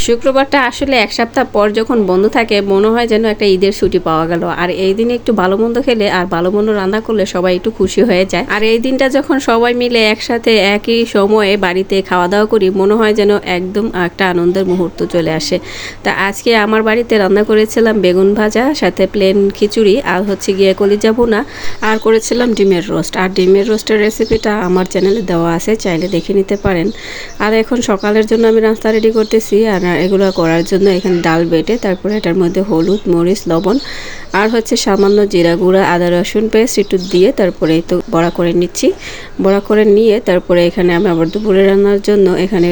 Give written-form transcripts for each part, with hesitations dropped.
শুক্রবারটা আসলে এক সপ্তাহ পর যখন বন্ধ থাকে মনে হয় যেন একটা ঈদের ছুটি পাওয়া গেল। আর এই দিনে একটু ভালো মন্দ খেলে আর ভালো মন্দ রান্না করলে সবাই একটু খুশি হয়ে যায়। আর এই দিনটা যখন সবাই মিলে একসাথে একই সময়ে বাড়িতে খাওয়া দাওয়া করি মনে হয় যেন একদম একটা আনন্দের মুহূর্ত চলে আসে। তা আজকে আমার বাড়িতে রান্না করেছিলাম বেগুন ভাজা, সাথে প্লেন খিচুড়ি, আর হচ্ছে গিয়ে কলিজা ভুনা, আর করেছিলাম ডিমের রোস্ট। আর ডিমের রোস্টের রেসিপিটা আমার চ্যানেলে দেওয়া আছে, চাইলে দেখে নিতে পারেন। আর এখন সকালের জন্য আমি নাস্তা রেডি করতেছি। আর এগুলো করার জন্য এখানে ডাল বেটে তারপরে এটার মধ্যে হলুদ, মরিচ, লবণ আর হচ্ছে সামান্য জিরা গুঁড়া, আদা রসুন পেস্ট একটু দিয়ে তারপরে এই তো বড়া করে নিচ্ছি। বড়া করে নিয়ে তারপরে এখানে আমি আবার দুপুরে রান্নার জন্য এখানে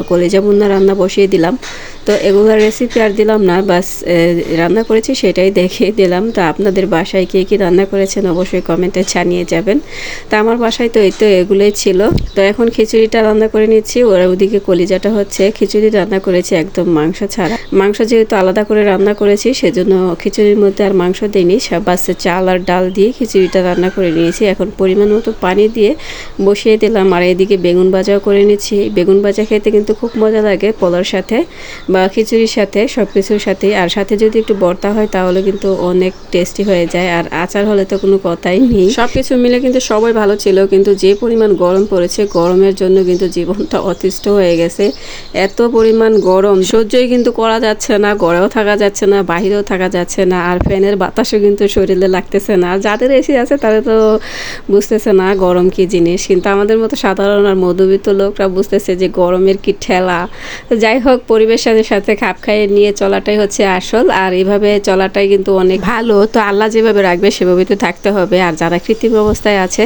কলিজা ভুনা রান্না বসিয়ে দিলাম। তো এগুলোর রেসিপি আর দিলাম না, বাস রান্না করেছি সেটাই দেখিয়ে দিলাম। তো আপনাদের বাসায় কে কী রান্না করেছেন অবশ্যই কমেন্টে জানিয়ে যাবেন। তা আমার বাসায় তো এই তো এগুলোই ছিল। তো এখন খিচুড়িটা রান্না করে নিচ্ছি, ওরা ওদিকে কলিজাটা হচ্ছে। খিচুড়ি রান্না করেছি একদম মাংস ছাড়া। মাংস যেহেতু আলাদা করে রান্না করেছি সেজন্য খিচুড়ির মধ্যে আর মাংস দিইনি, বাসে চাল আর ডাল দিয়ে খিচুড়িটা রান্না করে নিয়েছি। এখন পরিমাণ মতো পানি দিয়ে বসিয়ে দিলাম। আর এদিকে বেগুন ভাজাও করে নিচ্ছি। বেগুন ভাজা খেতে কিন্তু খুব মজা লাগে পোলার সাথে বা খিচুড়ির সাথে, সব কিছুর সাথেই। আর সাথে যদি একটু ভর্তা হয় তাহলে কিন্তু অনেক টেস্টি হয়ে যায়। আর আচার হলে তো কোনো কথাই নেই। সব কিছু মিলে কিন্তু সবাই ভালো ছিল, কিন্তু যে পরিমাণ গরম পড়েছে গরমের জন্য কিন্তু জীবনটা অতিষ্ঠ হয়ে গেছে। এত পরিমাণ গরম সহ্যই কিন্তু করা যাচ্ছে না, ঘরেও থাকা যাচ্ছে না, বাহিরেও থাকা যাচ্ছে না। আর ফ্যানের বাতাসও কিন্তু শরীরে লাগতেছে না। আর যাদের এসি আছে তারা তো বুঝতেছে না গরম কি জিনিস, কিন্তু আমাদের মতো সাধারণ আর মধ্যবিত্ত লোকরা বুঝতেছে যে গরমের কি ঠেলা। তো যাই হোক, পরিবেশের সাথে খাপ খাইয়ে নিয়ে চলাটাই হচ্ছে আসল। আর এইভাবে চলাটাই কিন্তু অনেক ভালো। তো আল্লাহ যেভাবে রাখবে সেভাবে তো থাকতে হবে। আর যারা কৃত্রিম অবস্থায় আছে,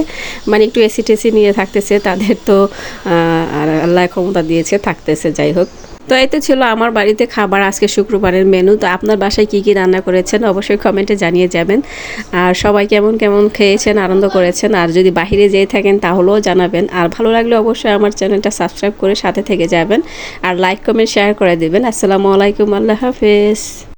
মানে একটু এসি টেসি নিয়ে থাকতেছে, তাদের তো আর আল্লাহ ক্ষমতা দিয়েছে, থাকতেছে। যাই হোক, তো এই তো ছিল আমার বাড়িতে খাবার আজকে শুক্রবারের মেনু। তো আপনার বাসায় কি কি রান্না করেছেন অবশ্যই কমেন্টে জানিয়ে যাবেন। আর সবাই কেমন কেমন খেয়েছেন, আনন্দ করেছেন, আর যদি বাহিরে যেয়ে থাকেন তাহলেও জানাবেন। আর ভালো লাগলে অবশ্যই আমার চ্যানেলটা সাবস্ক্রাইব করে সাথে থেকে যাবেন। আর লাইক কমেন্ট শেয়ার করে দেবেন। আসসালামু আলাইকুম, আল্লাহ হাফেজ।